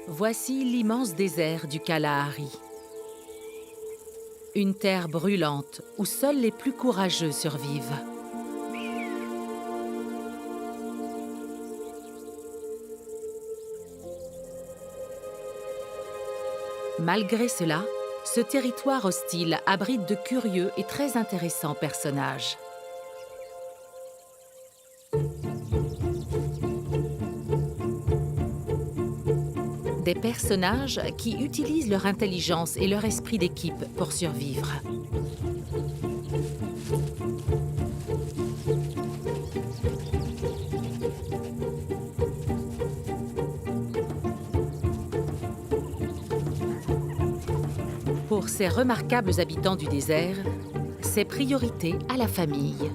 Voici l'immense désert du Kalahari. Une terre brûlante où seuls les plus courageux survivent. Malgré cela, ce territoire hostile abrite de curieux et très intéressants personnages. Des personnages qui utilisent leur intelligence et leur esprit d'équipe pour survivre. Pour ces remarquables habitants du désert, c'est priorité à la famille.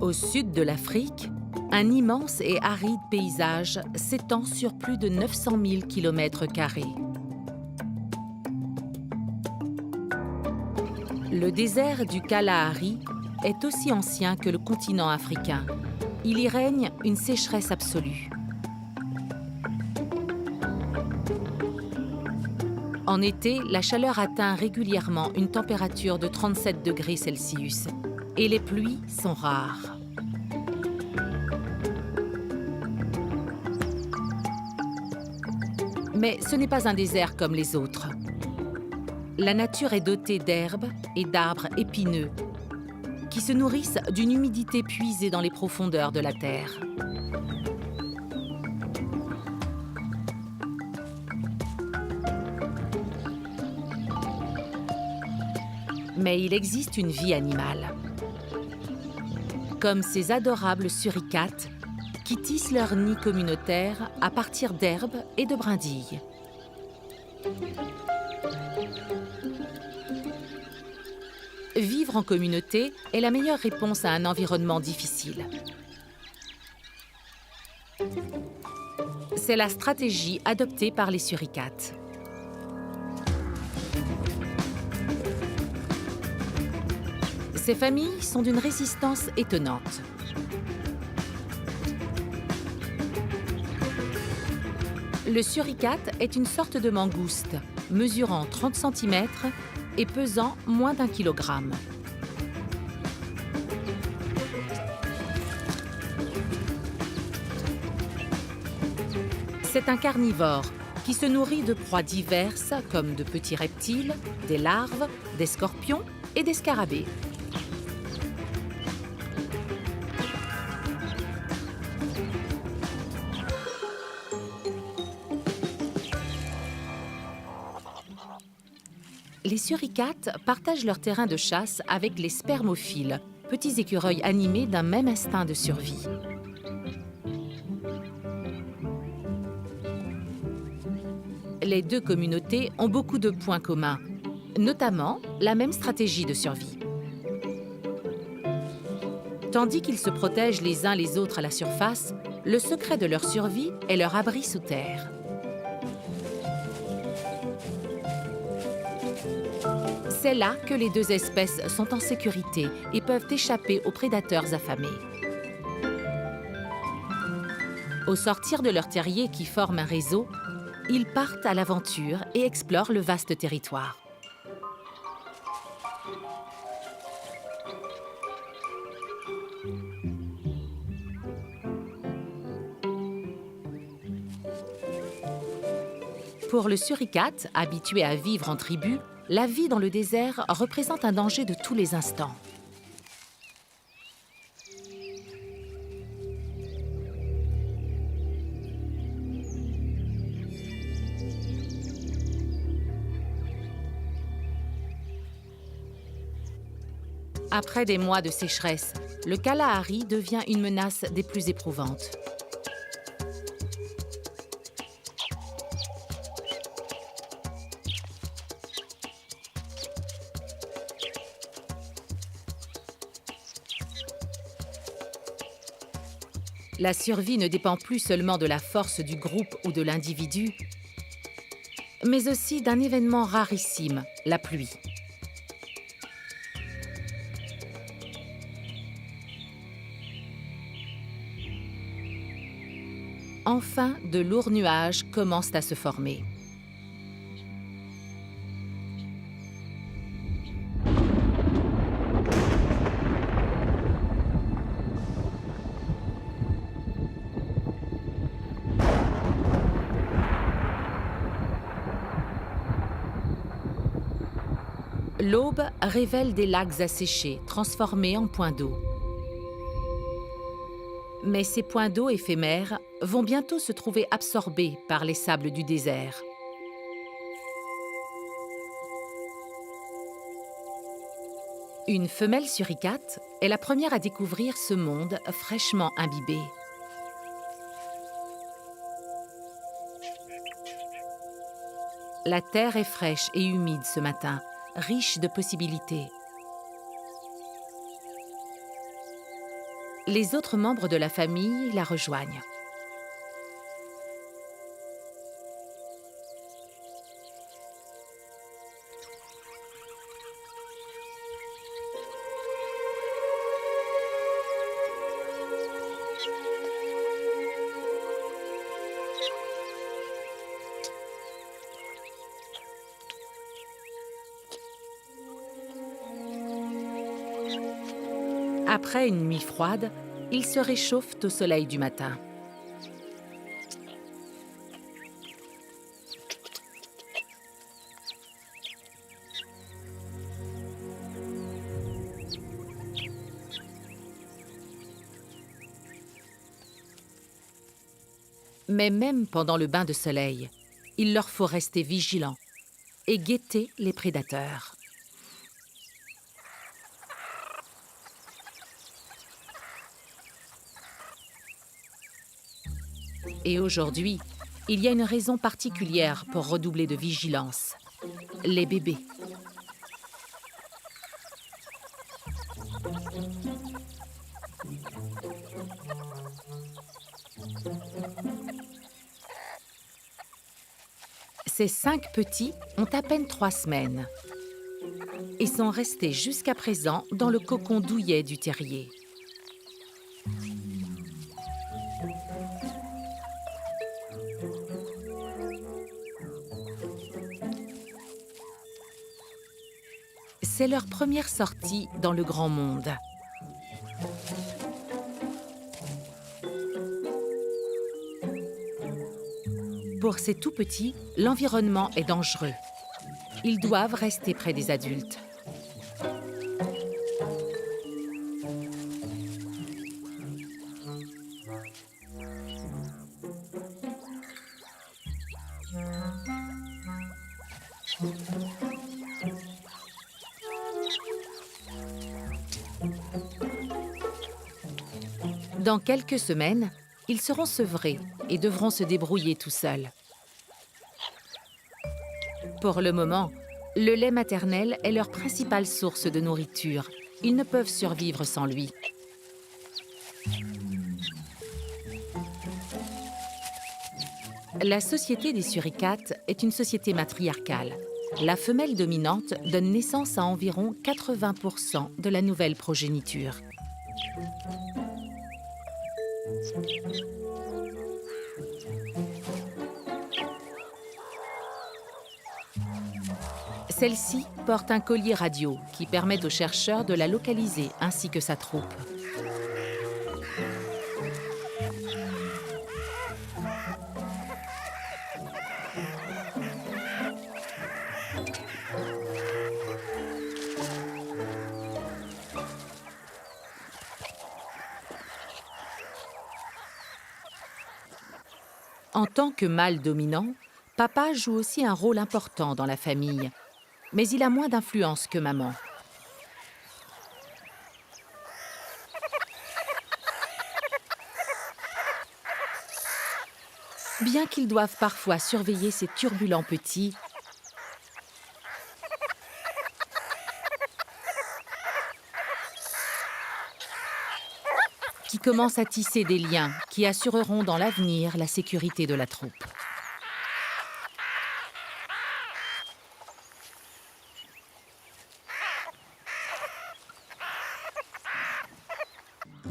Au sud de l'Afrique, un immense et aride paysage s'étend sur plus de 900 000 km². Le désert du Kalahari est aussi ancien que le continent africain. Il y règne une sécheresse absolue. En été, la chaleur atteint régulièrement une température de 37 degrés Celsius et les pluies sont rares. Mais ce n'est pas un désert comme les autres. La nature est dotée d'herbes et d'arbres épineux qui se nourrissent d'une humidité puisée dans les profondeurs de la terre. Mais il existe une vie animale, comme ces adorables suricates qui tissent leur nid communautaire à partir d'herbes et de brindilles. Vivre en communauté est la meilleure réponse à un environnement difficile. C'est la stratégie adoptée par les suricates. Ces familles sont d'une résistance étonnante. Le suricate est une sorte de mangouste, mesurant 30 cm et pesant moins d'1 kilogramme. C'est un carnivore qui se nourrit de proies diverses comme de petits reptiles, des larves, des scorpions et des scarabées. Les suricates partagent leur terrain de chasse avec les spermophiles, petits écureuils animés d'un même instinct de survie. Les deux communautés ont beaucoup de points communs, notamment la même stratégie de survie. Tandis qu'ils se protègent les uns les autres à la surface, le secret de leur survie est leur abri sous terre. C'est là que les deux espèces sont en sécurité et peuvent échapper aux prédateurs affamés. Au sortir de leur terrier qui forme un réseau, ils partent à l'aventure et explorent le vaste territoire. Pour le suricate, habitué à vivre en tribu, la vie dans le désert représente un danger de tous les instants. Après des mois de sécheresse, le Kalahari devient une menace des plus éprouvantes. La survie ne dépend plus seulement de la force du groupe ou de l'individu, mais aussi d'un événement rarissime, la pluie. Enfin, de lourds nuages commencent à se former. L'aube révèle des lacs asséchés, transformés en points d'eau. Mais ces points d'eau éphémères vont bientôt se trouver absorbés par les sables du désert. Une femelle suricate est la première à découvrir ce monde fraîchement imbibé. La terre est fraîche et humide ce matin, riche de possibilités. Les autres membres de la famille la rejoignent. Après une nuit froide, ils se réchauffent au soleil du matin. Mais même pendant le bain de soleil, il leur faut rester vigilants et guetter les prédateurs. Et aujourd'hui, il y a une raison particulière pour redoubler de vigilance. Les bébés. Ces 5 petits ont à peine 3 semaines et sont restés jusqu'à présent dans le cocon douillet du terrier. C'est leur première sortie dans le grand monde. Pour ces tout-petits, l'environnement est dangereux. Ils doivent rester près des adultes. Dans quelques semaines, ils seront sevrés et devront se débrouiller tout seuls. Pour le moment, le lait maternel est leur principale source de nourriture. Ils ne peuvent survivre sans lui. La société des suricates est une société matriarcale. La femelle dominante donne naissance à environ 80% de la nouvelle progéniture. Celle-ci porte un collier radio qui permet aux chercheurs de la localiser ainsi que sa troupe. En tant que mâle dominant, papa joue aussi un rôle important dans la famille, mais il a moins d'influence que maman. Bien qu'ils doivent parfois surveiller ces turbulents petits, qui commencent à tisser des liens qui assureront dans l'avenir la sécurité de la troupe.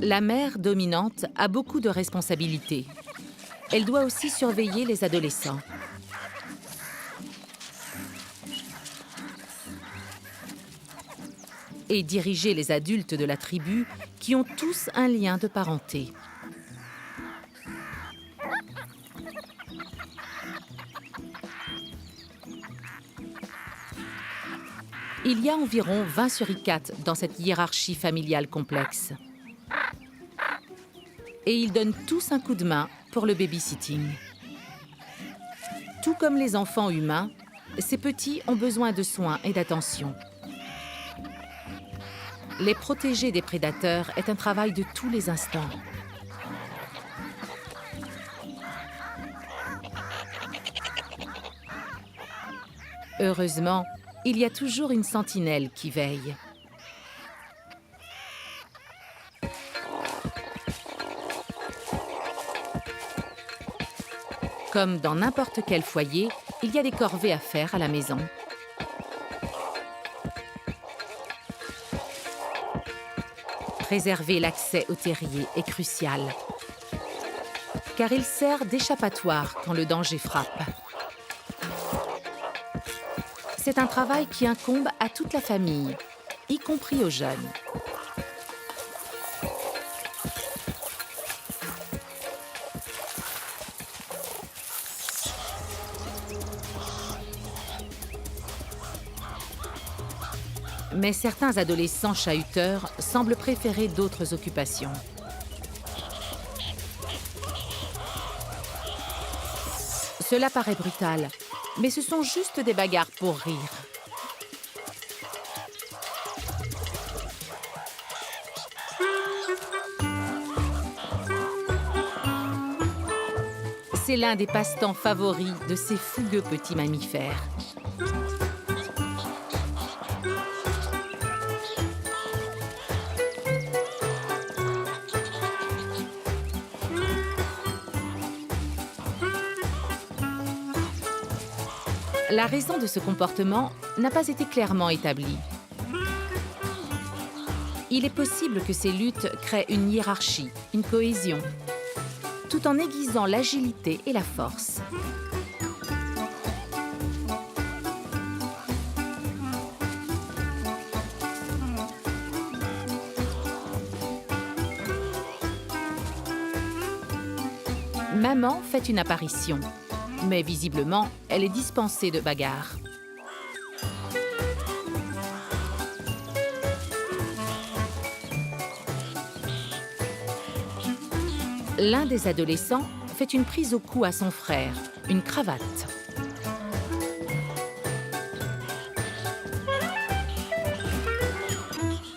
La mère dominante a beaucoup de responsabilités. Elle doit aussi surveiller les adolescents. Et diriger les adultes de la tribu qui ont tous un lien de parenté. Il y a environ 20 suricates dans cette hiérarchie familiale complexe. Et ils donnent tous un coup de main pour le babysitting. Tout comme les enfants humains, ces petits ont besoin de soins et d'attention. Les protéger des prédateurs est un travail de tous les instants. Heureusement, il y a toujours une sentinelle qui veille. Comme dans n'importe quel foyer, il y a des corvées à faire à la maison. Préserver l'accès au terrier est crucial, car il sert d'échappatoire quand le danger frappe. C'est un travail qui incombe à toute la famille, y compris aux jeunes. Mais certains adolescents chahuteurs semblent préférer d'autres occupations. Cela paraît brutal, mais ce sont juste des bagarres pour rire. C'est l'un des passe-temps favoris de ces fougueux petits mammifères. La raison de ce comportement n'a pas été clairement établie. Il est possible que ces luttes créent une hiérarchie, une cohésion, tout en aiguisant l'agilité et la force. Maman fait une apparition. Mais visiblement, elle est dispensée de bagarre. L'un des adolescents fait une prise au cou à son frère, une cravate.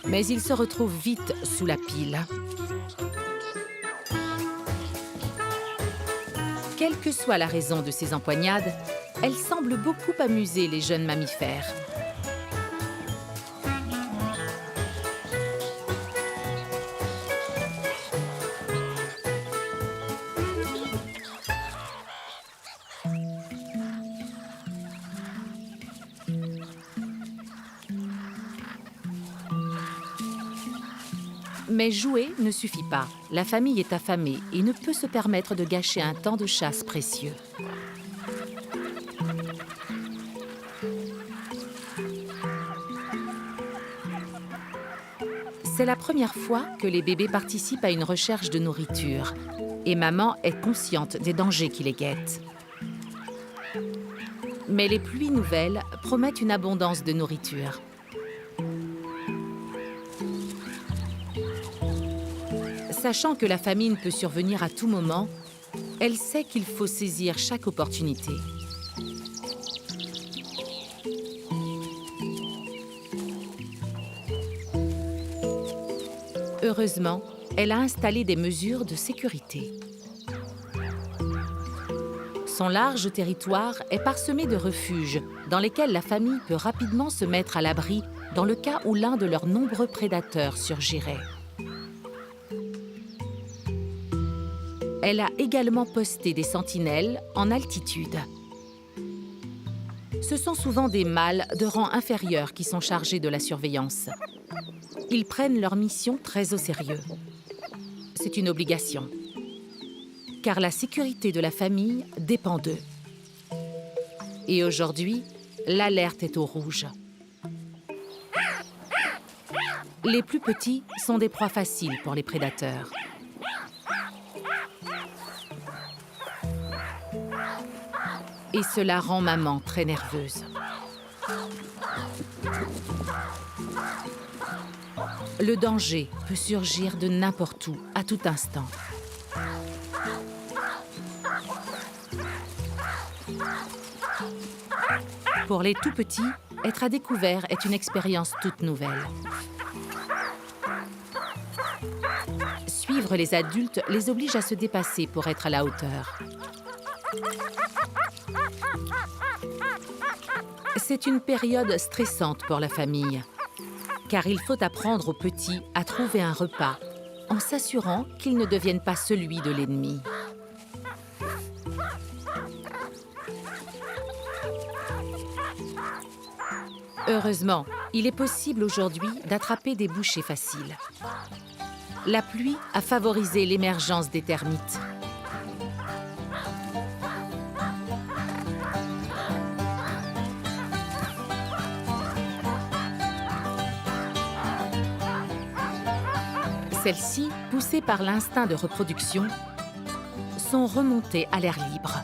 Mais il se retrouve vite sous la pile. Quelle que soit la raison de ces empoignades, elles semblent beaucoup amuser les jeunes mammifères. Mais jouer ne suffit pas. La famille est affamée et ne peut se permettre de gâcher un temps de chasse précieux. C'est la première fois que les bébés participent à une recherche de nourriture. Et maman est consciente des dangers qui les guettent. Mais les pluies nouvelles promettent une abondance de nourriture. Sachant que la famine peut survenir à tout moment, elle sait qu'il faut saisir chaque opportunité. Heureusement, elle a installé des mesures de sécurité. Son large territoire est parsemé de refuges dans lesquels la famille peut rapidement se mettre à l'abri dans le cas où l'un de leurs nombreux prédateurs surgirait. Elle a également posté des sentinelles en altitude. Ce sont souvent des mâles de rang inférieur qui sont chargés de la surveillance. Ils prennent leur mission très au sérieux. C'est une obligation, car la sécurité de la famille dépend d'eux. Et aujourd'hui, l'alerte est au rouge. Les plus petits sont des proies faciles pour les prédateurs. Et cela rend maman très nerveuse. Le danger peut surgir de n'importe où, à tout instant. Pour les tout petits, être à découvert est une expérience toute nouvelle. Suivre les adultes les oblige à se dépasser pour être à la hauteur. C'est une période stressante pour la famille, car il faut apprendre aux petits à trouver un repas en s'assurant qu'ils ne deviennent pas celui de l'ennemi. Heureusement, il est possible aujourd'hui d'attraper des bouchées faciles. La pluie a favorisé l'émergence des termites. Celles-ci, poussées par l'instinct de reproduction, sont remontées à l'air libre.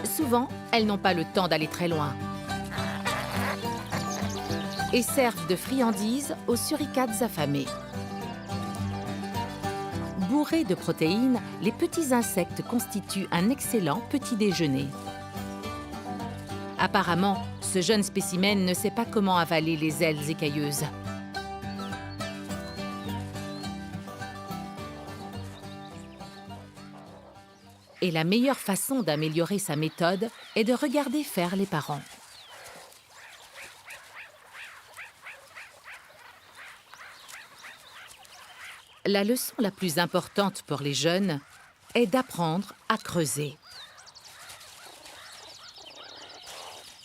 Souvent, elles n'ont pas le temps d'aller très loin et servent de friandises aux suricates affamés. Bourrés de protéines, les petits insectes constituent un excellent petit déjeuner. Apparemment, ce jeune spécimen ne sait pas comment avaler les ailes écailleuses. Et la meilleure façon d'améliorer sa méthode est de regarder faire les parents. La leçon la plus importante pour les jeunes est d'apprendre à creuser.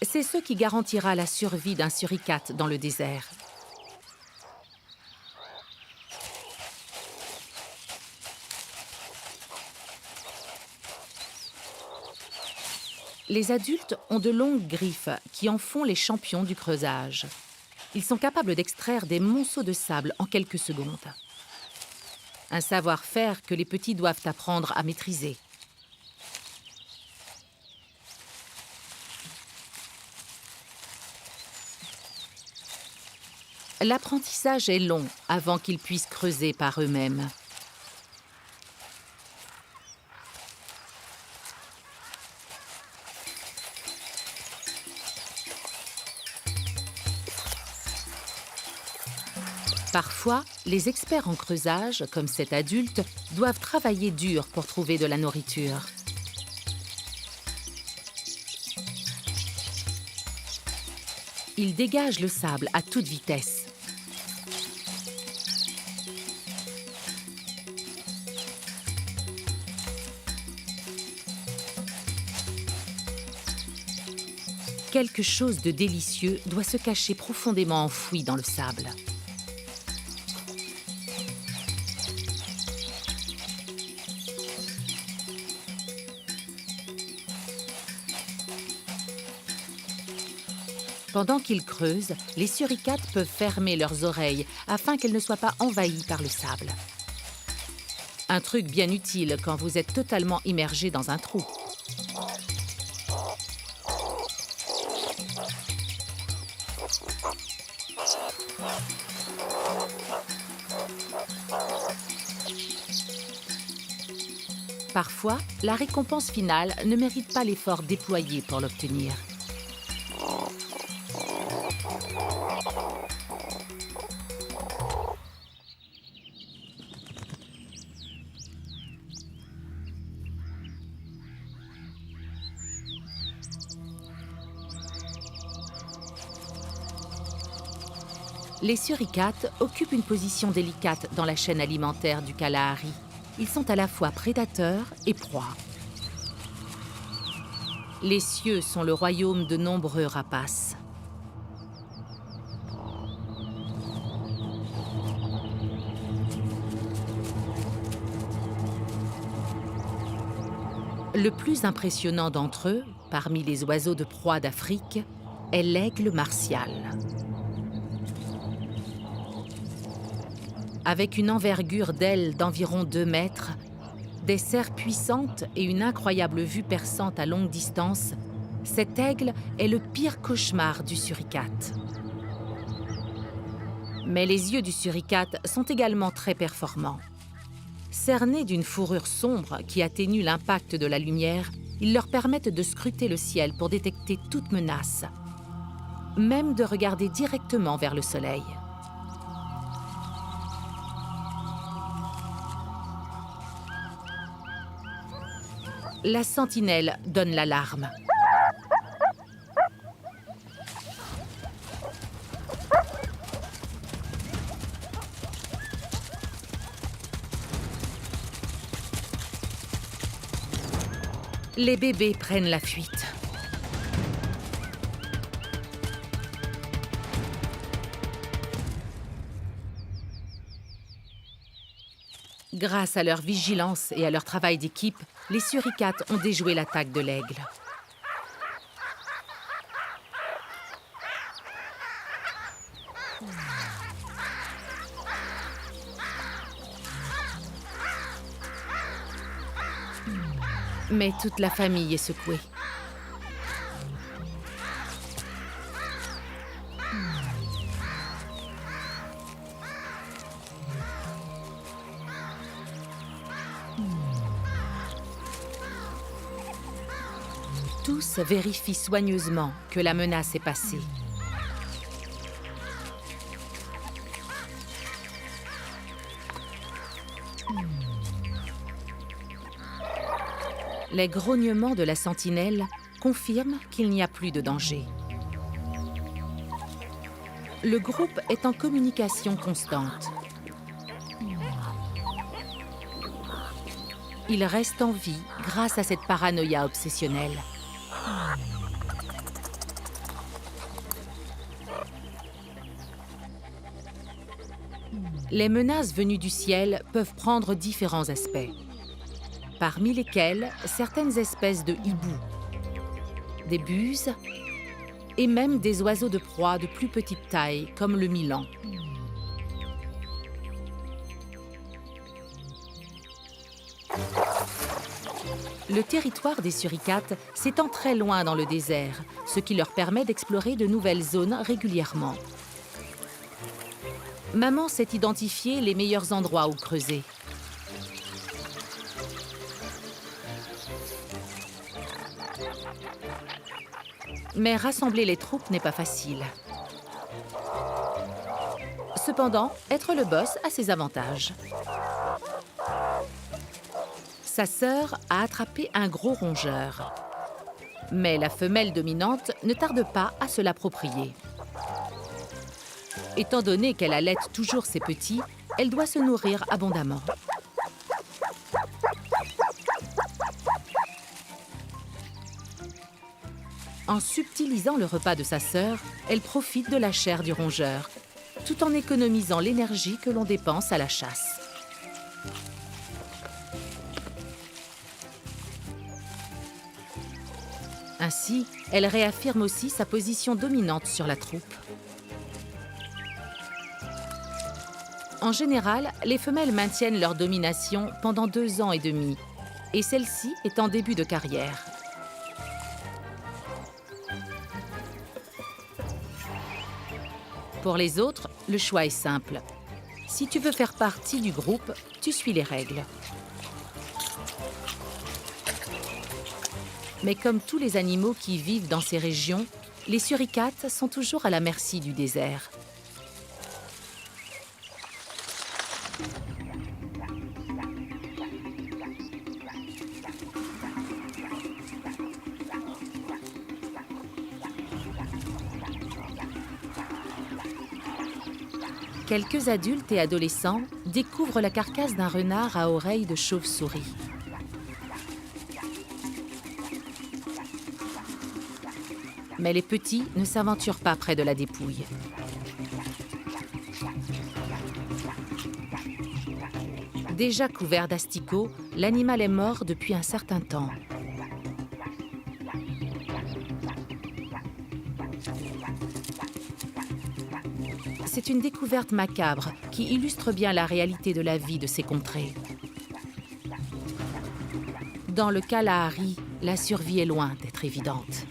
C'est ce qui garantira la survie d'un suricate dans le désert. Les adultes ont de longues griffes qui en font les champions du creusage. Ils sont capables d'extraire des monceaux de sable en quelques secondes. Un savoir-faire que les petits doivent apprendre à maîtriser. L'apprentissage est long avant qu'ils puissent creuser par eux-mêmes. Parfois, les experts en creusage, comme cet adulte, doivent travailler dur pour trouver de la nourriture. Ils dégagent le sable à toute vitesse. Quelque chose de délicieux doit se cacher profondément enfoui dans le sable. Pendant qu'ils creusent, les suricates peuvent fermer leurs oreilles afin qu'elles ne soient pas envahies par le sable. Un truc bien utile quand vous êtes totalement immergé dans un trou. Parfois, la récompense finale ne mérite pas l'effort déployé pour l'obtenir. Les suricates occupent une position délicate dans la chaîne alimentaire du Kalahari. Ils sont à la fois prédateurs et proies. Les cieux sont le royaume de nombreux rapaces. Le plus impressionnant d'entre eux, parmi les oiseaux de proie d'Afrique, est l'aigle martial. Avec une envergure d'ailes d'environ 2 mètres, des serres puissantes et une incroyable vue perçante à longue distance, cet aigle est le pire cauchemar du suricate. Mais les yeux du suricate sont également très performants. Cernés d'une fourrure sombre qui atténue l'impact de la lumière, ils leur permettent de scruter le ciel pour détecter toute menace, même de regarder directement vers le soleil. La sentinelle donne l'alarme. Les bébés prennent la fuite. Grâce à leur vigilance et à leur travail d'équipe, les suricates ont déjoué l'attaque de l'aigle. Mais toute la famille est secouée. Tous vérifient soigneusement que la menace est passée. Les grognements de la sentinelle confirment qu'il n'y a plus de danger. Le groupe est en communication constante. Il reste en vie grâce à cette paranoïa obsessionnelle. Les menaces venues du ciel peuvent prendre différents aspects, parmi lesquels certaines espèces de hiboux, des buses et même des oiseaux de proie de plus petite taille comme le milan. Le territoire des suricates s'étend très loin dans le désert, ce qui leur permet d'explorer de nouvelles zones régulièrement. Maman sait identifier les meilleurs endroits où creuser. Mais rassembler les troupes n'est pas facile. Cependant, être le boss a ses avantages. Sa sœur a attrapé un gros rongeur. Mais la femelle dominante ne tarde pas à se l'approprier. Étant donné qu'elle allaite toujours ses petits, elle doit se nourrir abondamment. En subtilisant le repas de sa sœur, elle profite de la chair du rongeur, tout en économisant l'énergie que l'on dépense à la chasse. Ainsi, elle réaffirme aussi sa position dominante sur la troupe. En général, les femelles maintiennent leur domination pendant 2 ans et demi, et celle-ci est en début de carrière. Pour les autres, le choix est simple. Si tu veux faire partie du groupe, tu suis les règles. Mais comme tous les animaux qui vivent dans ces régions, les suricates sont toujours à la merci du désert. Quelques adultes et adolescents découvrent la carcasse d'un renard à oreilles de chauve-souris. Mais les petits ne s'aventurent pas près de la dépouille. Déjà couvert d'asticots, l'animal est mort depuis un certain temps. C'est une découverte macabre qui illustre bien la réalité de la vie de ces contrées. Dans le Kalahari, la survie est loin d'être évidente.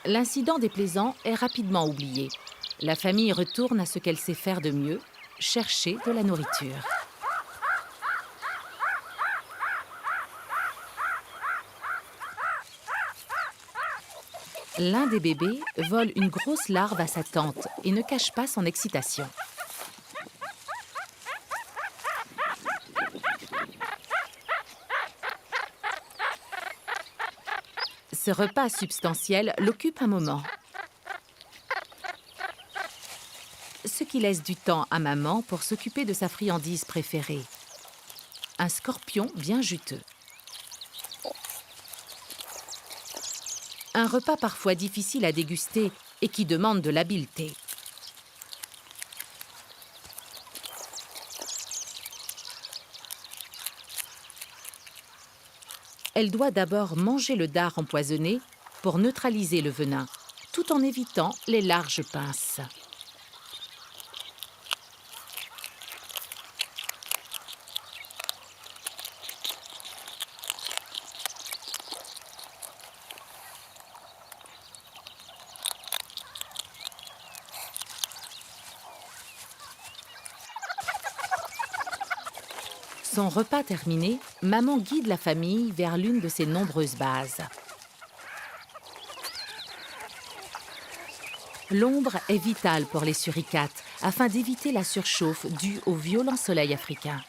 L'incident déplaisant est rapidement oublié. La famille retourne à ce qu'elle sait faire de mieux, chercher de la nourriture. L'un des bébés vole une grosse larve à sa tante et ne cache pas son excitation. Ce repas substantiel l'occupe un moment. Ce qui laisse du temps à maman pour s'occuper de sa friandise préférée. Un scorpion bien juteux. Un repas parfois difficile à déguster et qui demande de l'habileté. Elle doit d'abord manger le dard empoisonné pour neutraliser le venin, tout en évitant les larges pinces. Son repas terminé, maman guide la famille vers l'une de ses nombreuses bases. L'ombre est vitale pour les suricates afin d'éviter la surchauffe due au violent soleil africain.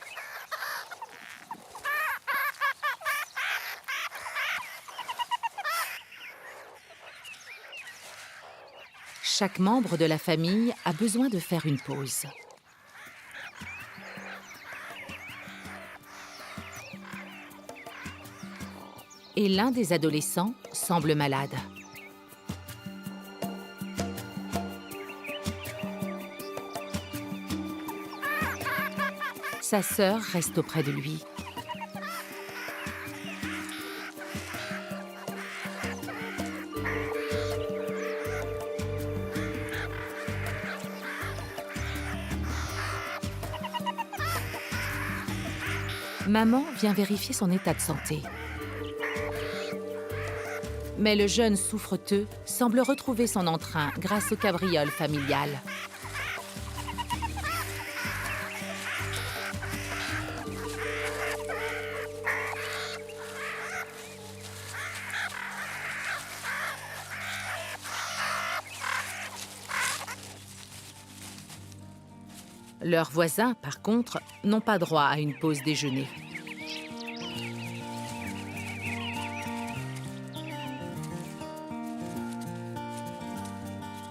Chaque membre de la famille a besoin de faire une pause. Et l'un des adolescents semble malade. Sa sœur reste auprès de lui. Maman vient vérifier son état de santé. Mais le jeune souffreteux semble retrouver son entrain grâce au cabriole familial. Leurs voisins, par contre, n'ont pas droit à une pause déjeuner.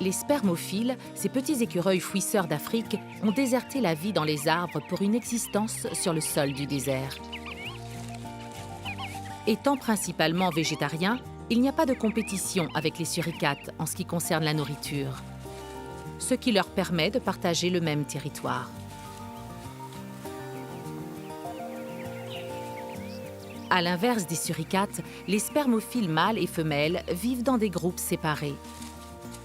Les spermophiles, ces petits écureuils fouisseurs d'Afrique, ont déserté la vie dans les arbres pour une existence sur le sol du désert. Étant principalement végétariens, il n'y a pas de compétition avec les suricates en ce qui concerne la nourriture, ce qui leur permet de partager le même territoire. À l'inverse des suricates, les spermophiles mâles et femelles vivent dans des groupes séparés,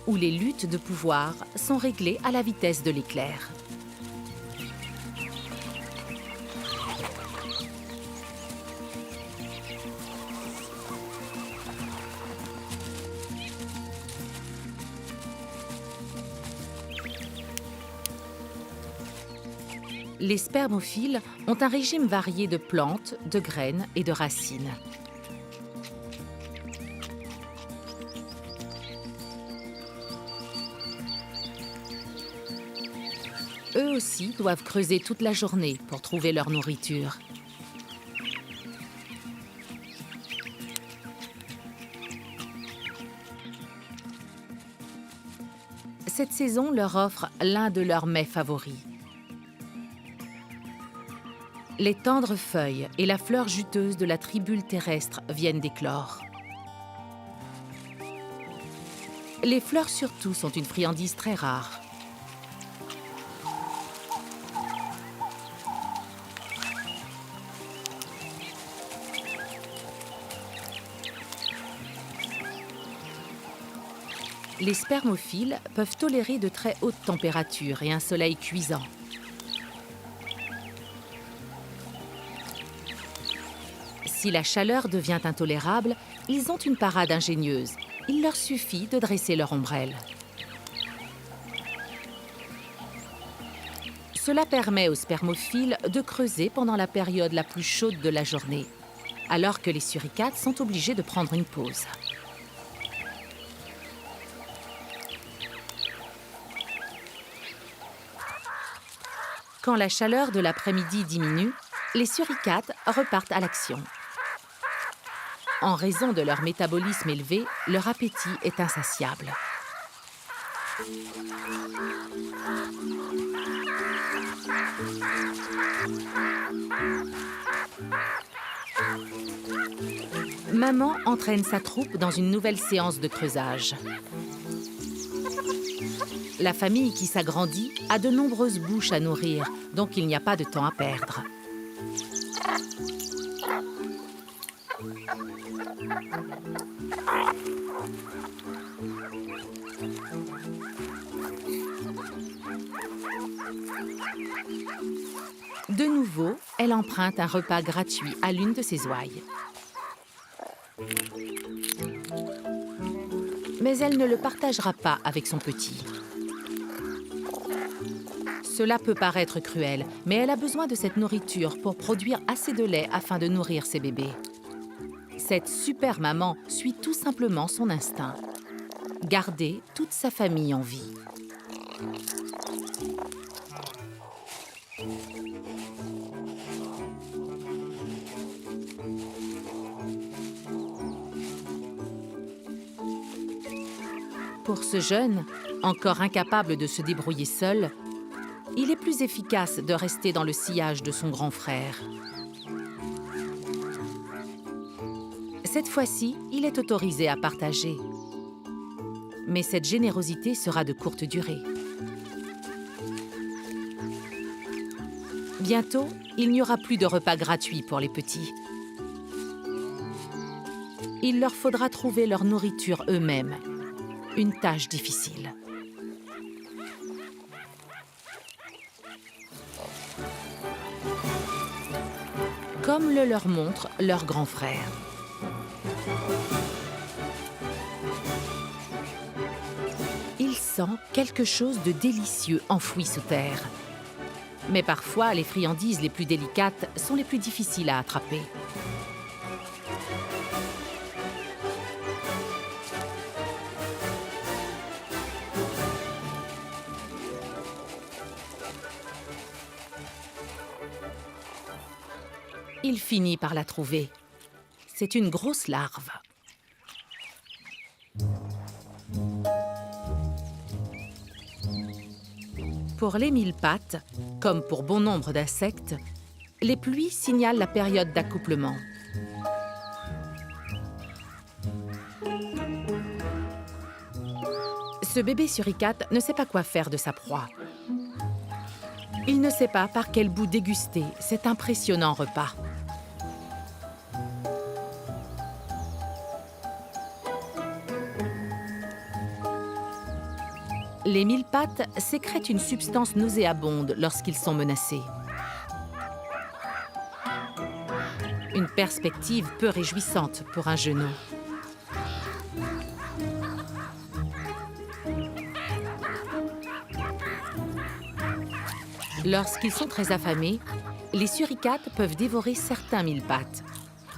où les luttes de pouvoir sont réglées à la vitesse de l'éclair. Les spermophiles ont un régime varié de plantes, de graines et de racines. Eux aussi doivent creuser toute la journée pour trouver leur nourriture. Cette saison leur offre l'un de leurs mets favoris. Les tendres feuilles et la fleur juteuse de la tribule terrestre viennent d'éclore. Les fleurs surtout sont une friandise très rare. Les spermophiles peuvent tolérer de très hautes températures et un soleil cuisant. Si la chaleur devient intolérable, ils ont une parade ingénieuse. Il leur suffit de dresser leur ombrelle. Cela permet aux spermophiles de creuser pendant la période la plus chaude de la journée, alors que les suricates sont obligés de prendre une pause. Quand la chaleur de l'après-midi diminue, les suricates repartent à l'action. En raison de leur métabolisme élevé, leur appétit est insatiable. Maman entraîne sa troupe dans une nouvelle séance de creusage. La famille qui s'agrandit a de nombreuses bouches à nourrir, donc il n'y a pas de temps à perdre. De nouveau, elle emprunte un repas gratuit à l'une de ses ouailles. Mais elle ne le partagera pas avec son petit. Cela peut paraître cruel, mais elle a besoin de cette nourriture pour produire assez de lait afin de nourrir ses bébés. Cette super maman suit tout simplement son instinct. Garder toute sa famille en vie. Pour ce jeune, encore incapable de se débrouiller seul, il est plus efficace de rester dans le sillage de son grand frère. Cette fois-ci, il est autorisé à partager. Mais cette générosité sera de courte durée. Bientôt, il n'y aura plus de repas gratuits pour les petits. Il leur faudra trouver leur nourriture eux-mêmes. Une tâche difficile. Comme le leur montre leur grand frère. Il sent quelque chose de délicieux enfoui sous terre. Mais parfois, les friandises les plus délicates sont les plus difficiles à attraper. Il finit par la trouver. C'est une grosse larve. Pour les mille-pattes, comme pour bon nombre d'insectes, les pluies signalent la période d'accouplement. Ce bébé suricate ne sait pas quoi faire de sa proie. Il ne sait pas par quel bout déguster cet impressionnant repas. Les mille-pattes sécrètent une substance nauséabonde lorsqu'ils sont menacés. Une perspective peu réjouissante pour un genou. Lorsqu'ils sont très affamés, les suricates peuvent dévorer certains mille-pattes,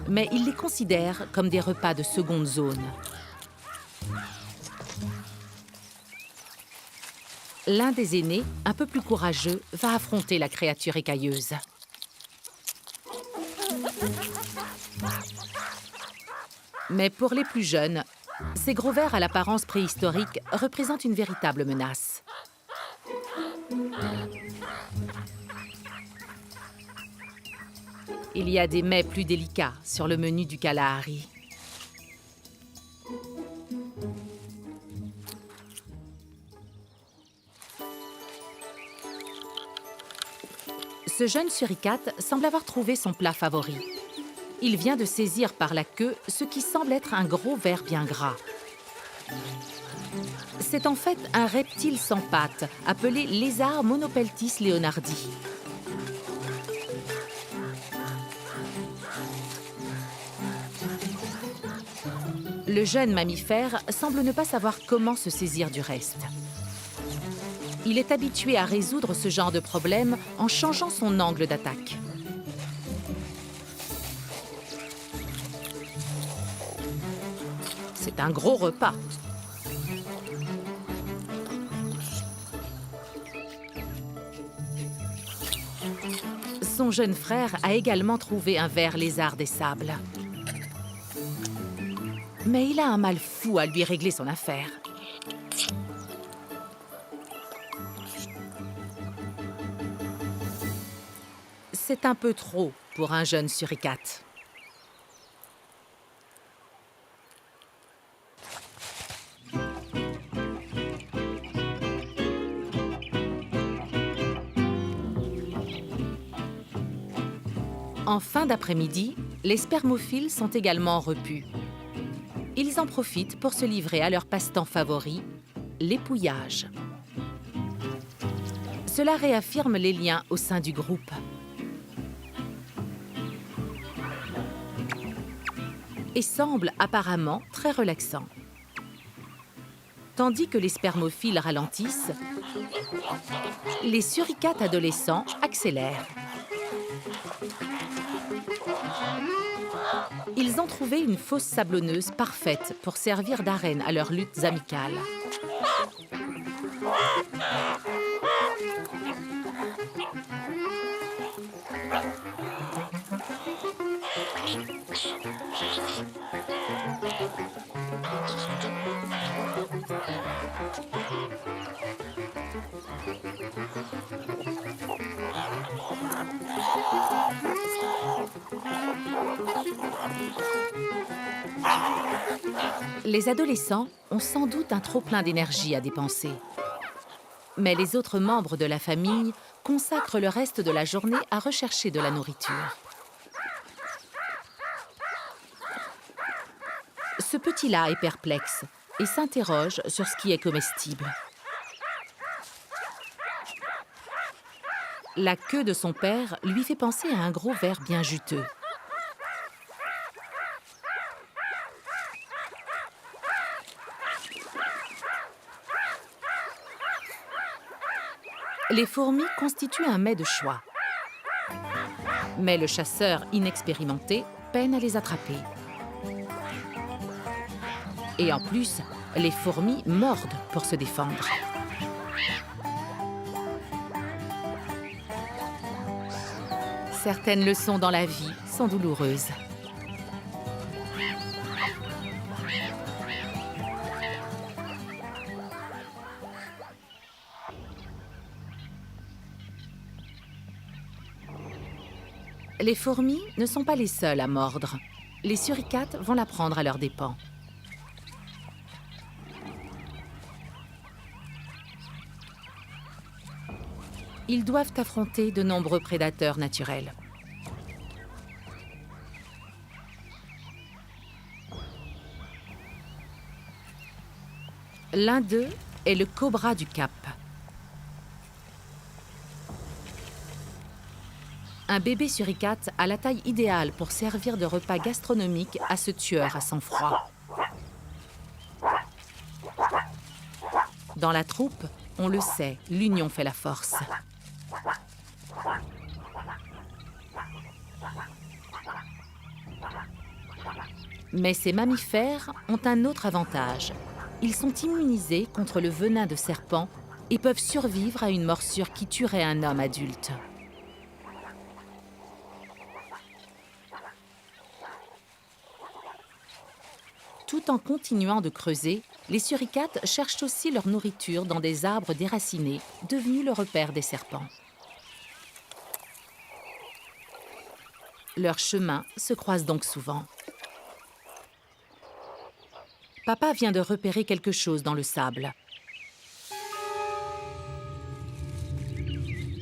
mais ils les considèrent comme des repas de seconde zone. L'un des aînés, un peu plus courageux, va affronter la créature écailleuse. Mais pour les plus jeunes, Ces gros vers à l'apparence préhistorique représentent une véritable menace. Il y a des mets plus délicats sur le menu du Kalahari. Ce jeune suricate semble avoir trouvé son plat favori. Il vient de saisir par la queue ce qui semble être un gros ver bien gras. C'est en fait un reptile sans pattes, appelé lézard Monopeltis leonardi. Le jeune mammifère semble ne pas savoir comment se saisir du reste. Il est habitué à résoudre ce genre de problème en changeant son angle d'attaque. C'est un gros repas. Son jeune frère a également trouvé un ver lézard des sables. Mais il a un mal fou à lui régler son affaire. C'est un peu trop pour un jeune suricate. En fin d'après-midi, les spermophiles sont également repus. Ils en profitent pour se livrer à leur passe-temps favori, l'épouillage. Cela réaffirme les liens au sein du groupe. Et semble apparemment très relaxant. Tandis que les spermophiles ralentissent, les suricates adolescents accélèrent. Ils ont trouvé une fosse sablonneuse parfaite pour servir d'arène à leurs luttes amicales. Les adolescents ont sans doute un trop-plein d'énergie à dépenser. Mais les autres membres de la famille consacrent le reste de la journée à rechercher de la nourriture. Ce petit-là est perplexe et s'interroge sur ce qui est comestible. La queue de son père lui fait penser à un gros ver bien juteux. Les fourmis constituent un mets de choix. Mais le chasseur inexpérimenté peine à les attraper. Et en plus, les fourmis mordent pour se défendre. Certaines leçons dans la vie sont douloureuses. Les fourmis ne sont pas les seules à mordre. Les suricates vont la prendre à leurs dépens. Ils doivent affronter de nombreux prédateurs naturels. L'un d'eux est le cobra du Cap. Un bébé suricate a la taille idéale pour servir de repas gastronomique à ce tueur à sang-froid. Dans la troupe, on le sait, l'union fait la force. Mais ces mammifères ont un autre avantage. Ils sont immunisés contre le venin de serpent et peuvent survivre à une morsure qui tuerait un homme adulte. Tout en continuant de creuser, les suricates cherchent aussi leur nourriture dans des arbres déracinés, devenus le repère des serpents. Leurs chemins se croisent donc souvent. Papa vient de repérer quelque chose dans le sable.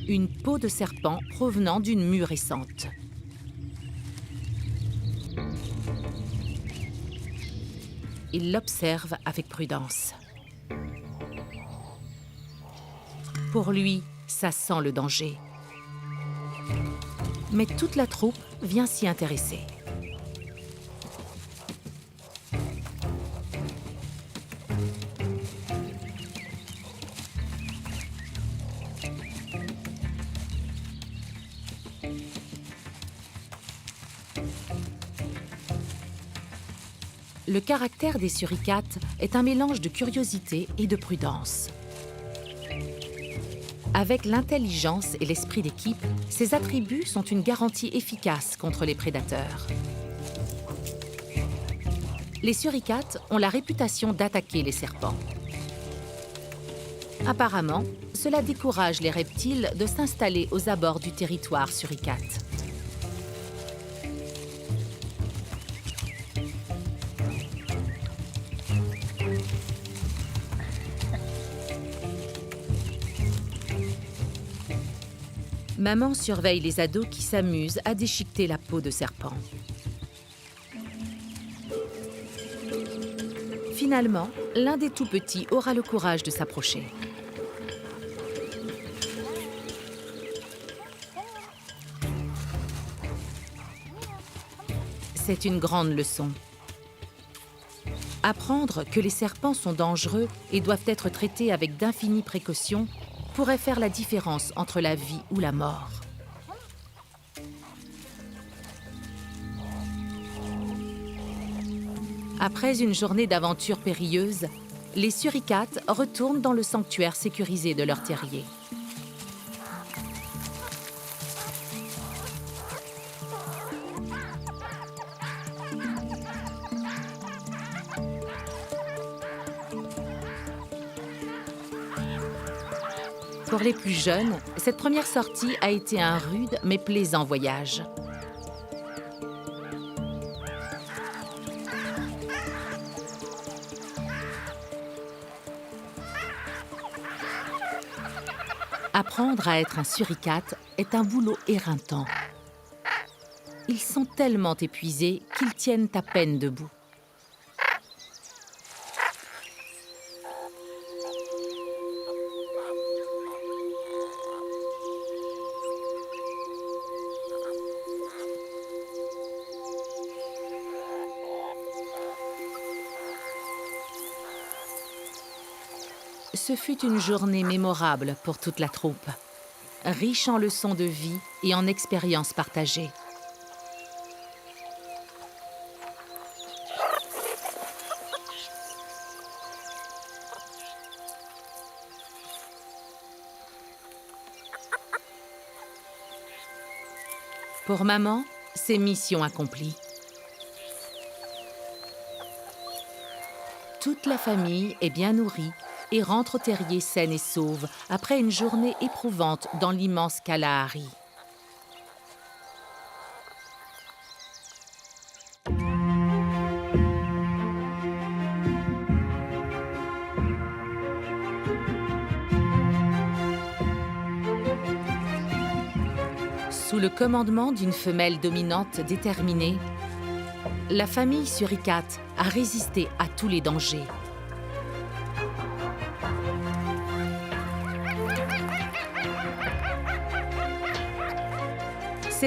Une peau de serpent provenant d'une mue récente. Il l'observe avec prudence. Pour lui, ça sent le danger. Mais toute la troupe vient s'y intéresser. Le caractère des suricates est un mélange de curiosité et de prudence. Avec l'intelligence et l'esprit d'équipe, ces attributs sont une garantie efficace contre les prédateurs. Les suricates ont la réputation d'attaquer les serpents. Apparemment, cela décourage les reptiles de s'installer aux abords du territoire suricate. Maman surveille les ados qui s'amusent à déchiqueter la peau de serpent. Finalement, l'un des tout-petits aura le courage de s'approcher. C'est une grande leçon. Apprendre que les serpents sont dangereux et doivent être traités avec d'infinies précautions pourrait faire la différence entre la vie ou la mort. Après une journée d'aventure périlleuse, les suricates retournent dans le sanctuaire sécurisé de leur terrier. Pour les plus jeunes, cette première sortie a été un rude mais plaisant voyage. Apprendre à être un suricate est un boulot éreintant. Ils sont tellement épuisés qu'ils tiennent à peine debout. Ce fut une journée mémorable pour toute la troupe, riche en leçons de vie et en expériences partagées. Pour maman, c'est mission accomplie. Toute la famille est bien nourrie et rentre au terrier saine et sauve après une journée éprouvante dans l'immense Kalahari. Sous le commandement d'une femelle dominante déterminée, la famille suricate a résisté à tous les dangers.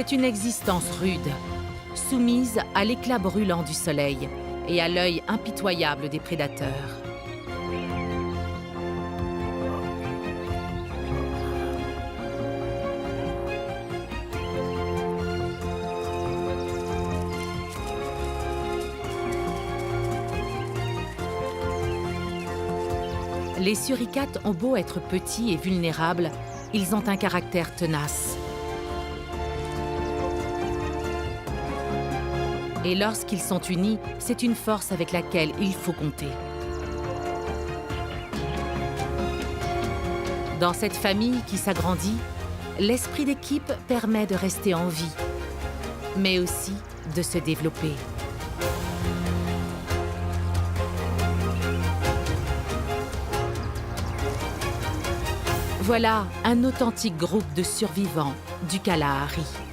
C'est une existence rude, soumise à l'éclat brûlant du soleil et à l'œil impitoyable des prédateurs. Les suricates ont beau être petits et vulnérables, ils ont un caractère tenace. Et lorsqu'ils sont unis, c'est une force avec laquelle il faut compter. Dans cette famille qui s'agrandit, l'esprit d'équipe permet de rester en vie, mais aussi de se développer. Voilà un authentique groupe de survivants du Kalahari.